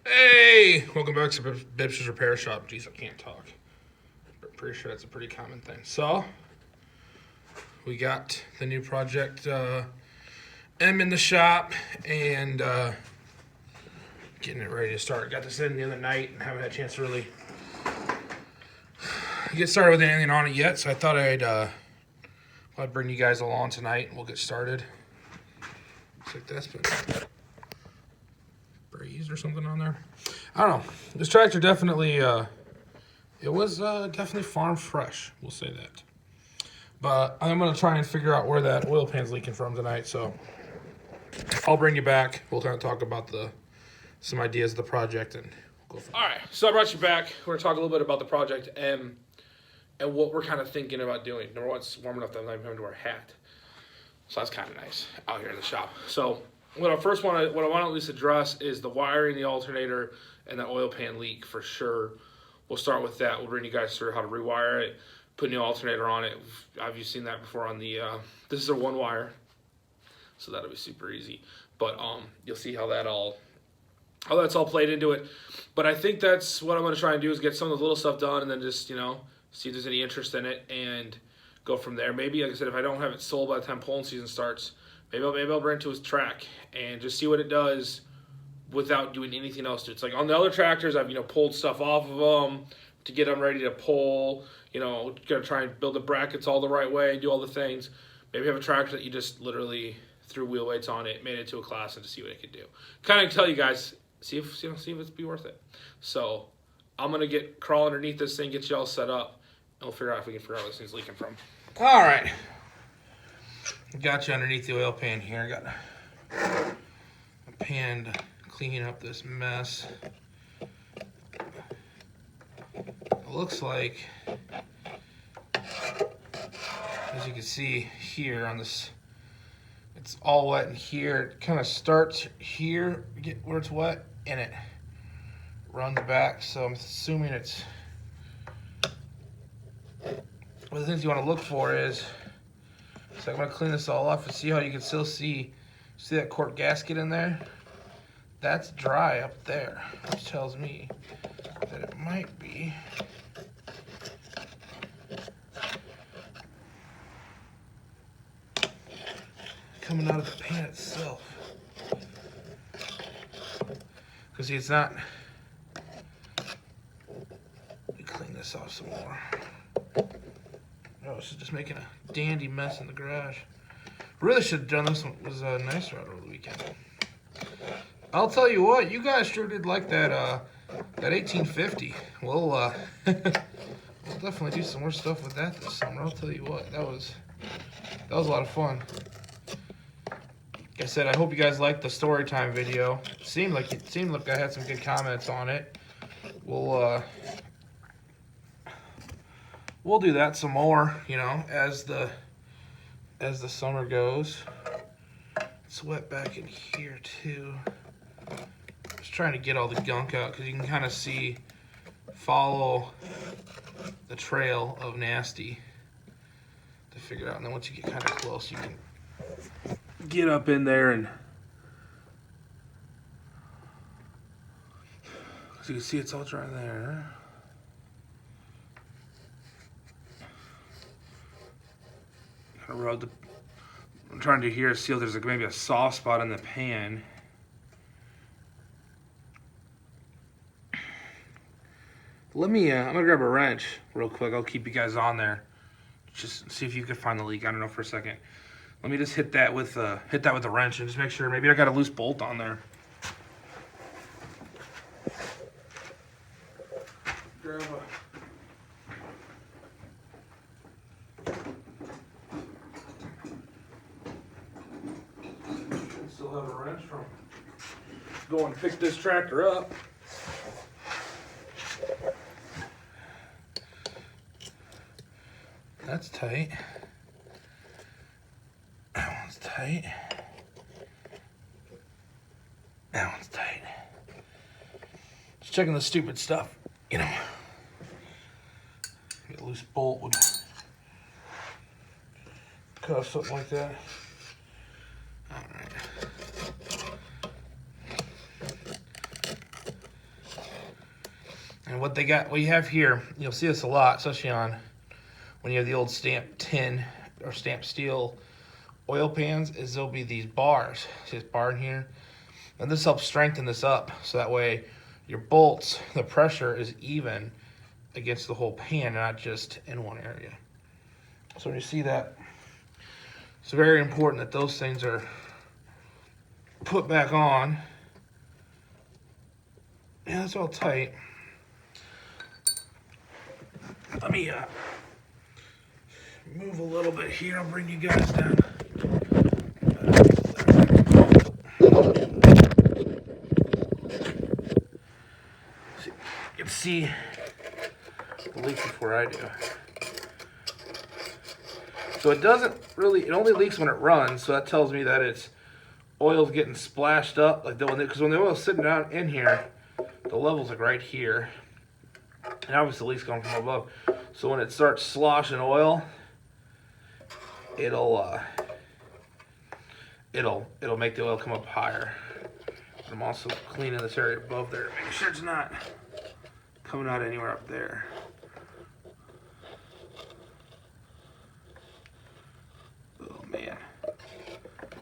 Hey, welcome back to BIBSTER'S Repair Shop. Jeez, I can't talk. But pretty sure that's a pretty common thing. So, we got the new project M in the shop and getting it ready to start. Got this in the other night and haven't had a chance to really get started with anything on it yet. So I thought I'd bring you guys along tonight and we'll get started. Looks like that's been breeze or something on there. I don't know. This tractor definitely, it was definitely farm fresh. We'll say that. But I'm going to try and figure out where that oil pan's leaking from tonight. So I'll bring you back. We'll kind of talk about some ideas of the project and we'll go from there. All right. So I brought you back. We're going to talk a little bit about the Project M and what we're kind of thinking about doing. Number one, it's warm enough that I'm not even having to wear a hat. So that's kind of nice out here in the shop. So what I want to at least address is the wiring, the alternator, and the oil pan leak for sure. We'll start with that. We'll bring you guys through how to rewire it, put a new alternator on it. I've seen that before on the, this is a one wire, so that'll be super easy. But you'll see how that's all played into it. But I think that's what I'm going to try and do is get some of the little stuff done and then just, see if there's any interest in it and go from there. Maybe, like I said, if I don't have it sold by the time pulling season starts, maybe I'll bring it to his track and just see what it does without doing anything else to it. It's like on the other tractors, I've pulled stuff off of them to get them ready to pull. Gotta try and build the brackets all the right way, do all the things. Maybe have a tractor that you just literally threw wheel weights on it, made it to a class, and to see what it could do. Kind of tell you guys, see if it's be worth it. So I'm gonna crawl underneath this thing, get you all set up, and we'll figure out if we can figure out where this thing's leaking from. All right. Got you underneath the oil pan here. I got a pan to clean up this mess. It looks like, as you can see here on this, it's all wet in here. It kind of starts here, get where it's wet, and it runs back. So I'm assuming it's, one of the things you want to look for is, so I'm going to clean this all off and see how you can still see that cork gasket in there? That's dry up there, which tells me that it might be coming out of the pan itself. Because see, it's not. Let me clean this off some more. Oh, this is just making a dandy mess in the garage. Really should have done this one. It was nicer out over the weekend. I'll tell you what, you guys sure did like that 1850. We'll definitely do some more stuff with that this summer. I'll tell you what, that was a lot of fun. Like I said, I hope you guys liked the story time video. It seemed like I had some good comments on it. We'll do that some more, as the summer goes. It's wet back in here too. Just trying to get all the gunk out because you can kind of follow the trail of nasty to figure out. And then once you get kind of close, you can get up in there and, so you can see it's all dry there. I'm trying to here see if there's maybe a soft spot in the pan. Let me, I'm gonna grab a wrench real quick. I'll keep you guys on there. Just see if you can find the leak. I don't know for a second. Let me just hit that with a wrench and just make sure. Maybe I got a loose bolt on there. Grab still have a wrench from going to pick this tractor up. That's tight. That one's tight. That one's tight. Just checking the stupid stuff, Get a loose bolt would cut something like that. All right. And what you have here, you'll see this a lot, especially on when you have the old stamped tin or stamped steel oil pans, is there'll be these bars. See this bar in here? And this helps strengthen this up, so that way your bolts, the pressure is even against the whole pan, not just in one area. So when you see that, it's very important that those things are put back on. Yeah, that's all tight. Let me move a little bit here. I'll bring you guys down. You can see the leak before I do. So it doesn't really, it only leaks when it runs, so that tells me that it's oil's getting splashed up, like because when the oil's sitting down in here, the level's like right here. And obviously the leak's coming from above. So when it starts sloshing oil, it'll make the oil come up higher. And I'm also cleaning this area above there to make sure it's not coming out anywhere up there. Oh man,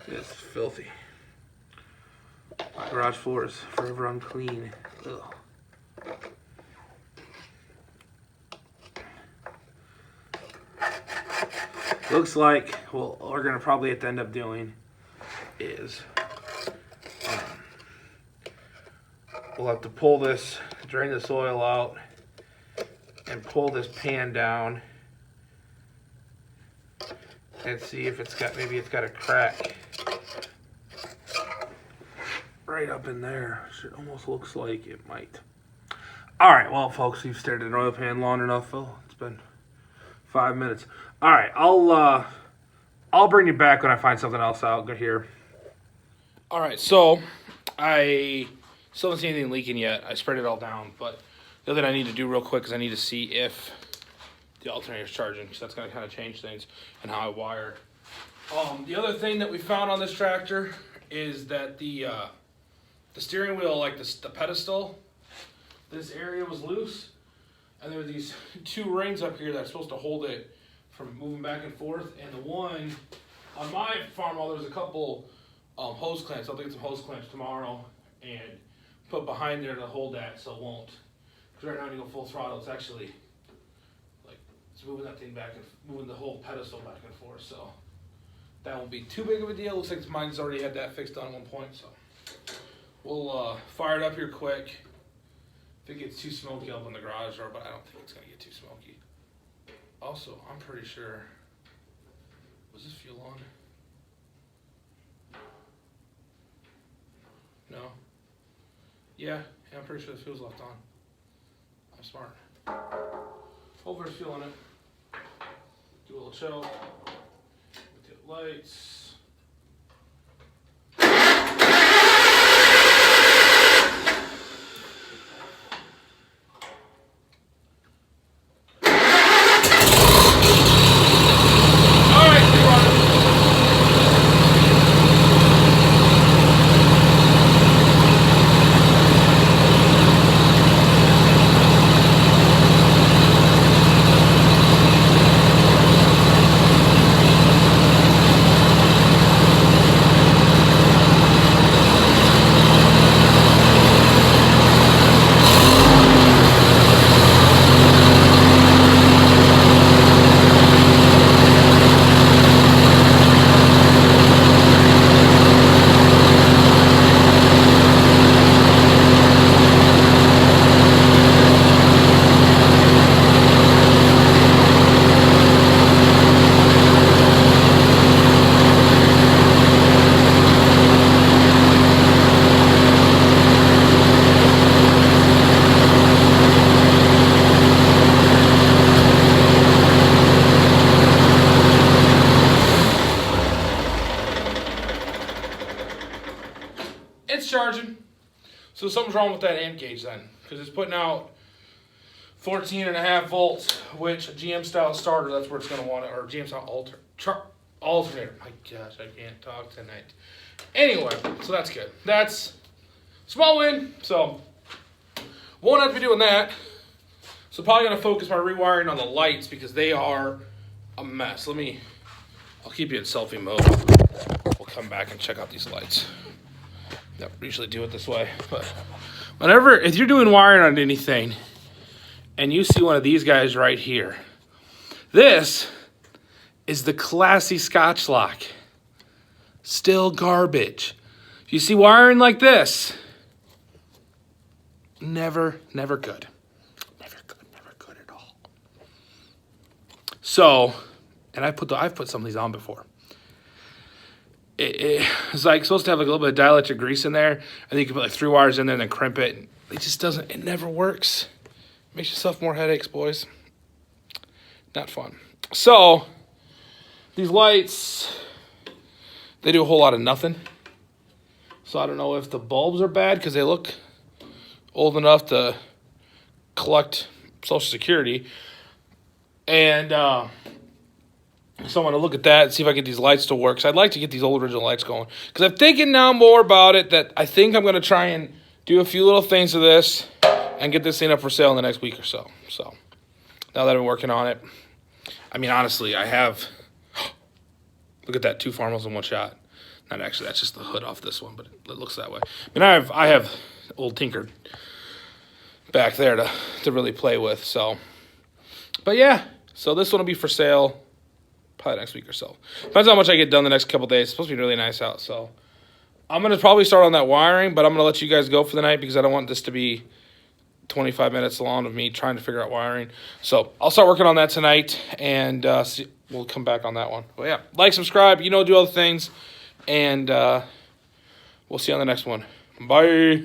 this is filthy. My garage floor is forever unclean. Ugh. Looks like what we're gonna probably have to end up doing is we'll have to pull this, drain this oil out, and pull this pan down and see if it's got, maybe it's got a crack right up in there. It almost looks like it might. All right, well, folks, you've stared at an oil pan long enough. Phil. It's been 5 minutes. All right, I'll bring you back when I find something else out good here. All right, so I still haven't seen anything leaking yet. I sprayed it all down, but the other thing I need to do real quick is I need to see if the alternator's charging, because that's going to kind of change things and how I wire. The other thing that we found on this tractor is that the steering wheel, like the pedestal, this area was loose, and there were these two rings up here that's supposed to hold it from moving back and forth. And the one on my Farmall, there's a couple hose clamps. I'll get some hose clamps tomorrow and put behind there to hold that so it won't. Because right now when you go full throttle, it's actually like it's moving that thing back and moving the whole pedestal back and forth. So that won't be too big of a deal. Looks like mine's already had that fixed on at one point. So we'll fire it up here quick. If it gets too smoky up in the garage door, but I don't think it's gonna get too smoky. Also, I'm pretty sure, was this fuel on? No? Yeah, I'm pretty sure the fuel's left on. I'm smart. Hopefully there's fuel on it. Do a little choke. With the lights. It's charging. So something's wrong with that amp gauge then, because it's putting out 14.5 volts, which a GM style starter, that's where it's going to want it, or GM style alternator. My gosh, I can't talk tonight. Anyway, so that's good. That's small win, so won't have to be doing that. So probably going to focus my rewiring on the lights because they are a mess. I'll keep you in selfie mode. We'll come back and check out these lights. Yep, usually do it this way. But if you're doing wiring on anything and you see one of these guys right here, this is the classy Scotch lock. Still garbage. If you see wiring like this, never good. Never good at all. So, and I've put some of these on before. It's like supposed to have like a little bit of dielectric grease in there. I think you can put like 3 wires in there and then crimp it. It just doesn't, it never works. Makes yourself more headaches, boys. Not fun. So, these lights, they do a whole lot of nothing. So I don't know if the bulbs are bad because they look old enough to collect Social Security. And so I'm going to look at that and see if I get these lights to work. So I'd like to get these old original lights going. Because I'm thinking now more about it that I think I'm going to try and do a few little things to this and get this thing up for sale in the next week or so. So now that I've been working on it, I mean, honestly, I have, look at that, 2 Farmalls in one shot. Not actually, that's just the hood off this one, but it looks that way. I mean, I have old Tinker back there to really play with. So, but yeah, so this one will be for sale probably next week or so. Depends how much I get done the next couple days. It's supposed to be really nice out. So I'm going to probably start on that wiring, but I'm going to let you guys go for the night because I don't want this to be 25 minutes long of me trying to figure out wiring. So I'll start working on that tonight, and we'll come back on that one. But yeah, like, subscribe, do all the things, and we'll see you on the next one. Bye.